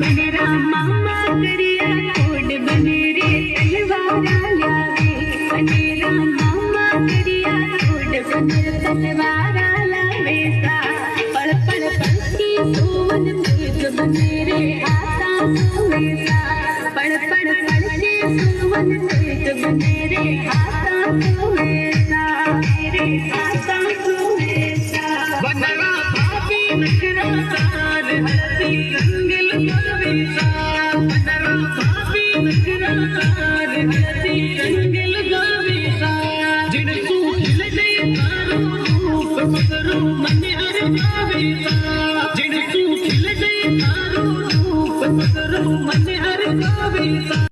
बनरा मामा करिया कोड बने रे तलवारा लावे बनरा मामा करिया कोड बने तलवारा लावे सा पड़ पड़ पंछी सोवन तेज बने रे आता सोवे सा पड़ पड़ पंछी सोवन तेज बने रे आता सोवे सा रे आता सोवे सा बनरा भाभी नखरा तार हसी रंगल गावेसा बनरा भाभी नखरा तार हसी रंगल गावेसा जिन तू खिल गई तारो रूप मगरू मन हर गावेसा जिन तू खिल गई तारो रूप मगरू मन हर गावेसा।